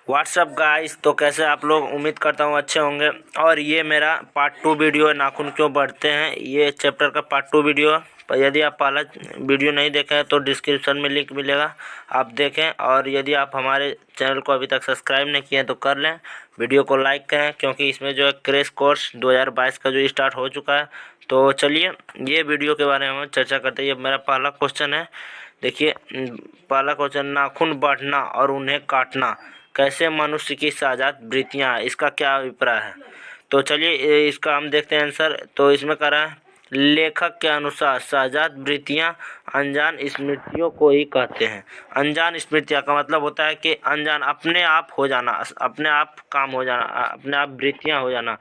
WhatsApp guys, तो कैसे आप लोग। उम्मीद करता हूँ अच्छे होंगे। और ये मेरा पार्ट 2 वीडियो है, नाखून क्यों बढ़ते हैं, ये चैप्टर का पार्ट 2 वीडियो है। पर यदि आप पहला वीडियो नहीं देखे हैं तो डिस्क्रिप्शन में लिंक मिलेगा, आप देखें। और यदि आप हमारे चैनल को अभी तक सब्सक्राइब नहीं किए हैं तो कर लें, वीडियो को लाइक करें, क्योंकि इसमें जो है क्रैश कोर्स 2022 का जो स्टार्ट हो चुका है। तो चलिए ये वीडियो के बारे में हम चर्चा करते हैं। ये मेरा पहला क्वेश्चन है। देखिए, पहला क्वेश्चन, नाखून बढ़ना और उन्हें काटना कैसे मनुष्य की सहजात वृत्तियाँ, इसका क्या अभिप्राय है। तो चलिए इसका हम देखते हैं आंसर। तो इसमें कह रहा है, लेखक के अनुसार सहजात वृत्तियाँ अनजान स्मृतियों को ही कहते हैं। अनजान स्मृतियाँ का मतलब होता है कि अनजान, अपने आप हो जाना, अपने आप काम हो जाना, अपने आप वृत्तियाँ हो जाना,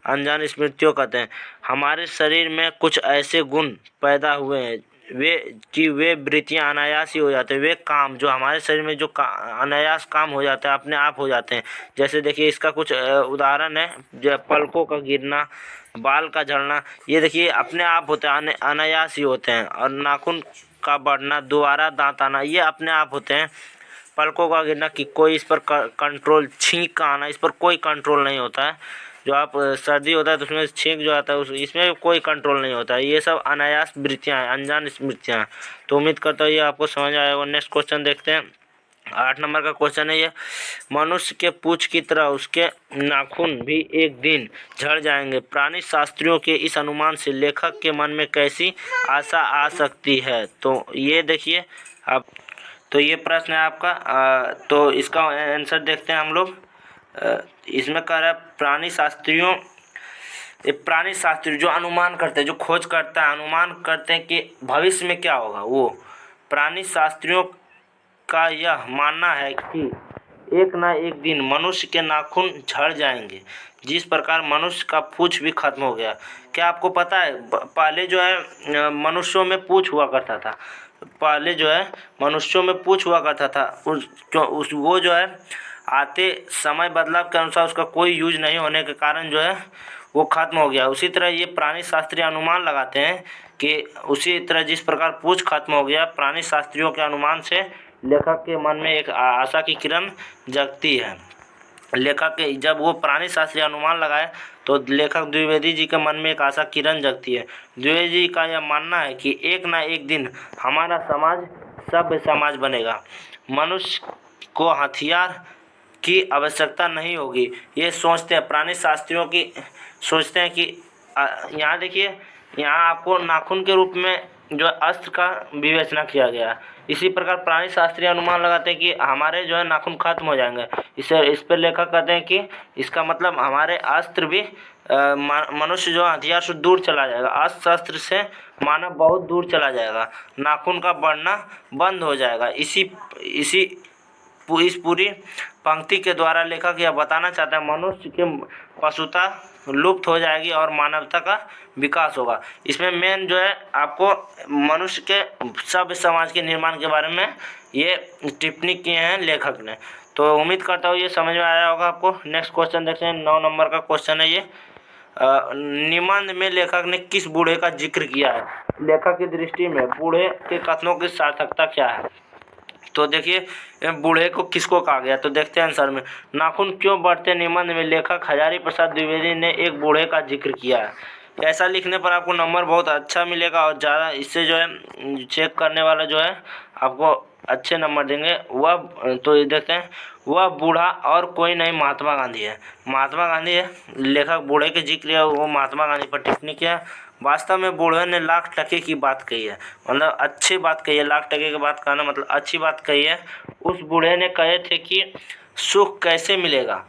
अनजान स्मृतियों कहते हैं। हमारे शरीर में कुछ ऐसे गुण पैदा हुए हैं वे वृत्तियाँ अनायास ही हो जाते हैं। वे काम जो हमारे शरीर में जो अनायास काम हो जाता है, अपने आप हो जाते हैं। जैसे देखिए इसका कुछ उदाहरण है, जो पलकों का गिरना, बाल का झड़ना, ये देखिए अपने आप होते हैं, अनायास ही होते हैं। और नाखून का बढ़ना, दोबारा दांत आना, ये अपने आप होते हैं। पलकों का गिरना कि कोई इस पर कंट्रोल, छींक का आना, इस पर कोई कंट्रोल नहीं होता है। जो आप सर्दी होता है तो उसमें छींक जो आता है इसमें कोई कंट्रोल नहीं होता है। ये सब अनायास वृत्तियाँ हैं, अनजान स्मृतियाँ हैं। तो उम्मीद करता हूँ ये आपको समझ आया होगा। नेक्स्ट क्वेश्चन देखते हैं। 8 नंबर का क्वेश्चन है ये, मनुष्य के पूंछ की तरह उसके नाखून भी एक दिन झड़ जाएंगे। प्राणी शास्त्रियों के इस अनुमान से लेखक के मन में कैसी आशा आ सकती है। तो ये देखिए आप, तो ये प्रश्न है आपका। तो इसका आंसर देखते हैं हम लोग। इसमें कह रहा है, प्राणी शास्त्री जो अनुमान करते हैं, जो खोज करता है, अनुमान करते हैं कि भविष्य में क्या होगा। वो प्राणी शास्त्रियों का यह मानना है कि एक ना एक दिन मनुष्य के नाखून झड़ जाएंगे, जिस प्रकार मनुष्य का पूंछ भी खत्म हो गया। क्या आपको पता है, पहले जो है मनुष्यों में पूंछ हुआ करता था। पहले जो है मनुष्यों में पूंछ हुआ करता था। वो जो है आते समय बदलाव के अनुसार उसका कोई यूज नहीं होने के कारण जो है वो खत्म हो गया। उसी तरह ये प्राणी शास्त्री अनुमान लगाते हैं कि उसी तरह जिस प्रकार पूंछ खत्म हो गया, प्राणी शास्त्रियों के अनुमान से लेखक के मन में एक आशा की किरण जगती है। लेखक के जब वो प्राणी शास्त्री अनुमान लगाए तो लेखक द्विवेदी जी के मन में एक आशा किरण जगती है। द्विवेदी जी का यह मानना है कि एक ना एक दिन हमारा समाज सभ्य समाज बनेगा, मनुष्य को हथियार की आवश्यकता नहीं होगी। ये सोचते हैं, प्राणी शास्त्रियों की सोचते हैं कि यहाँ देखिए, यहाँ आपको नाखून के रूप में जो अस्त्र का विवेचना किया गया है। इसी प्रकार प्राणी शास्त्रीय अनुमान लगाते हैं कि हमारे जो है नाखून खत्म हो जाएंगे। इस पर लेखक कहते हैं कि इसका मतलब हमारे अस्त्र भी मनुष्य जो हथियार से दूर चला जाएगा, अस्त्र शस्त्र से मानव बहुत दूर चला जाएगा, नाखून का बढ़ना बंद हो जाएगा। इस पूरी पंक्ति के द्वारा लेखक यह बताना चाहता है, मनुष्य के पशुता लुप्त हो जाएगी और मानवता का विकास होगा। इसमें मेन जो है आपको मनुष्य के सभ्य समाज के निर्माण के बारे में ये टिप्पणी किए हैं लेखक ने। तो उम्मीद करता हूँ ये समझ में आया होगा आपको। नेक्स्ट क्वेश्चन देखते हैं। 9 नंबर का क्वेश्चन है ये, निबंध में लेखक ने किस बूढ़े का जिक्र किया है। लेखक की दृष्टि में बूढ़े के कथनों की सार्थकता क्या है। तो देखिए बूढ़े को किसको कहा गया, तो देखते हैं आंसर में। नाखून क्यों बढ़ते निबंध में लेखक हजारी प्रसाद द्विवेदी ने एक बूढ़े का जिक्र किया है। ऐसा लिखने पर आपको नंबर बहुत अच्छा मिलेगा और ज़्यादा इससे जो है चेक करने वाला जो है आपको अच्छे नंबर देंगे। वह तो ये देखते हैं, वह बूढ़ा और कोई नहीं महात्मा गांधी है। महात्मा गांधी है, लेखक बूढ़े के जिक्र है, वो महात्मा गांधी पर टिप्पणी किया। वास्तव में बूढ़े ने लाख टके की बात कही है, मतलब अच्छी बात कही है। लाख टके की बात कहना मतलब अच्छी बात कही है। उस बूढ़े ने कहे थे कि सुख कैसे मिलेगा,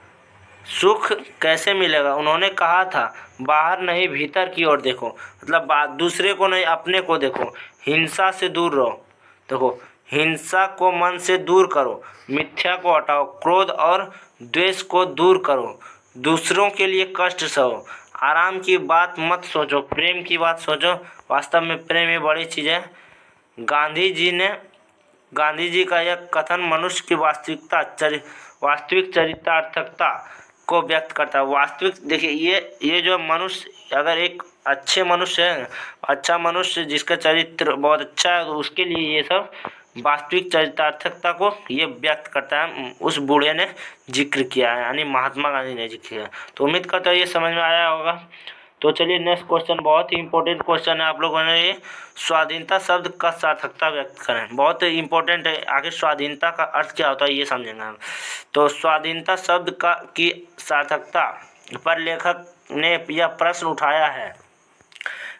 सुख कैसे मिलेगा। उन्होंने कहा था, बाहर नहीं भीतर की ओर देखो, मतलब बात दूसरे को नहीं अपने को देखो, हिंसा से दूर रहो। देखो, हिंसा को मन से दूर करो, मिथ्या को हटाओ, क्रोध और द्वेष को दूर करो, दूसरों के लिए कष्ट सहो, आराम की बात मत सोचो, प्रेम की बात सोचो। वास्तव में प्रेम ये बड़ी चीज़ है। गांधी जी का यह कथन मनुष्य की वास्तविक चरितार्थकता को व्यक्त करता है। वास्तविक देखिए, ये जो मनुष्य, अगर एक अच्छे मनुष्य है, अच्छा मनुष्य जिसका चरित्र बहुत अच्छा है, तो उसके लिए ये सब वास्तविक चरितार्थकता को ये व्यक्त करता है, उस बूढ़े ने जिक्र किया है, यानी महात्मा गांधी ने जिक्र किया। तो उम्मीद करता हूँ ये समझ में आया होगा। तो चलिए नेक्स्ट क्वेश्चन, बहुत ही इंपॉर्टेंट क्वेश्चन है। आप लोगों ने ये स्वाधीनता शब्द का सार्थकता व्यक्त करें, बहुत इंपॉर्टेंट है। आखिर स्वाधीनता का अर्थ क्या होता है ये समझेंगे हम। तो स्वाधीनता शब्द की सार्थकता पर लेखक ने यह प्रश्न उठाया है,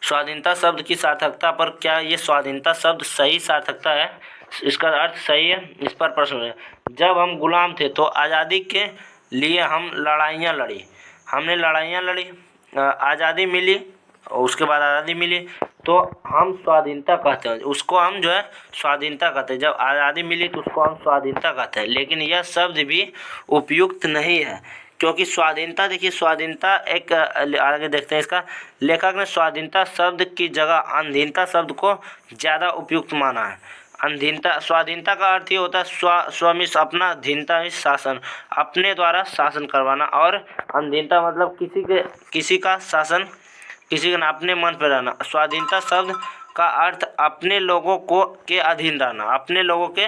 स्वाधीनता शब्द की सार्थकता पर क्या ये स्वाधीनता शब्द सही सार्थकता है, इसका अर्थ सही है, इस पर प्रश्न है। जब हम गुलाम थे तो आज़ादी के लिए हम लड़ाइयाँ लड़ी, हमने लड़ाइयाँ लड़ी, आज़ादी मिली, और उसके बाद आज़ादी मिली तो हम स्वाधीनता कहते हैं, उसको हम जो है स्वाधीनता कहते हैं। जब आज़ादी मिली तो उसको हम स्वाधीनता कहते हैं। लेकिन यह शब्द भी उपयुक्त नहीं है, क्योंकि स्वाधीनता, देखिए स्वाधीनता एक, आगे देखते हैं इसका, लेखक ने स्वाधीनता शब्द की जगह अधीनता शब्द को ज़्यादा उपयुक्त माना है। अधीनता, स्वाधीनता का अर्थ ये होता है स्वामित्व, अपना, अधीनता शासन, अपने द्वारा शासन करवाना, और अधीनता मतलब किसी का शासन, किसी का अपने मन पर रहना। स्वाधीनता शब्द का अर्थ अपने लोगों के अधीन रहना, अपने लोगों के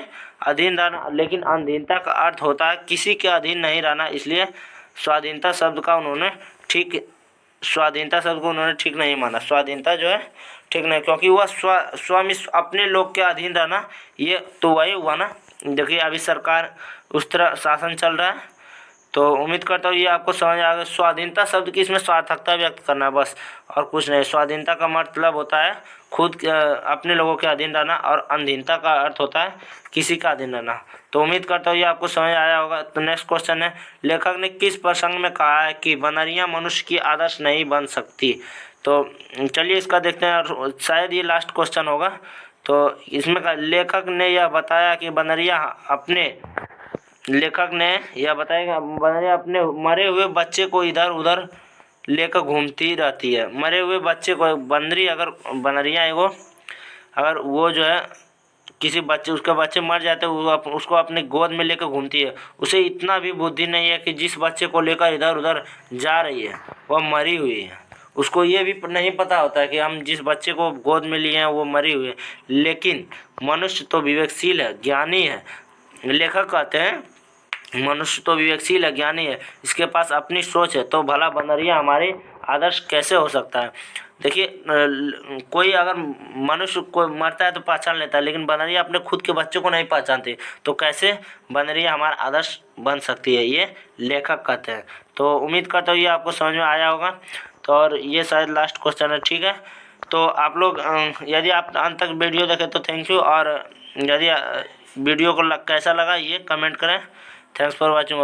अधीन रहना, लेकिन अधीनता का अर्थ होता है किसी के अधीन नहीं रहना। इसलिए स्वाधीनता शब्द को उन्होंने ठीक नहीं माना। स्वाधीनता जो है ठीक नहीं, क्योंकि वह स्वामित्व, अपने लोग के अधीन रहना, ये तो वही हुआ ना। देखिए अभी सरकार उस तरह शासन चल रहा है। तो उम्मीद करता हूँ ये आपको समझ आ गया। स्वाधीनता शब्द की इसमें सार्थकता व्यक्त करना है बस, और कुछ नहीं। स्वाधीनता का मतलब होता है खुद अपने लोगों के अधीन रहना, और अधीनता का अर्थ होता है किसी का अधीन रहना। तो उम्मीद करता हूँ ये आपको समझ आया होगा। तो नेक्स्ट क्वेश्चन है, लेखक ने किस प्रसंग में कहा है कि बनरियाँ मनुष्य की आदर्श नहीं बन सकती। तो चलिए इसका देखते हैं, शायद ये लास्ट क्वेश्चन होगा। तो इसमें लेखक ने यह बताया कि बनरिया अपने मरे हुए बच्चे को इधर उधर लेकर घूमती रहती है। मरे हुए बच्चे को बनरिया है वो, अगर वो जो है उसके बच्चे मर जाते हैं, वो उसको अपने गोद में लेकर घूमती है। उसे इतना भी बुद्धि नहीं है कि जिस बच्चे को लेकर इधर उधर जा रही है वह मरी हुई है। उसको ये भी नहीं पता होता है कि हम जिस बच्चे को गोद में लिए हैं वो मरी हुई है। लेकिन मनुष्य तो विवेकशील है, ज्ञानी है। लेखक कहते हैं मनुष्य तो विवेकशील है, ज्ञानी है, इसके पास अपनी सोच है, तो भला बनरिया हमारे आदर्श कैसे हो सकता है। देखिए कोई अगर मनुष्य को मरता है तो पहचान लेता है, लेकिन बनरिया अपने खुद के बच्चों को नहीं पहचानती, तो कैसे बनरिया हमारा आदर्श बन सकती है, ये लेखक कहते हैं। तो उम्मीद करता हूँ ये आपको समझ में आया होगा। तो और ये शायद लास्ट क्वेश्चन है, ठीक है। तो आप लोग यदि आप अंत तक वीडियो देखें तो थैंक यू, और यदि वीडियो को कैसा लगा ये कमेंट करें। Thanks for watching.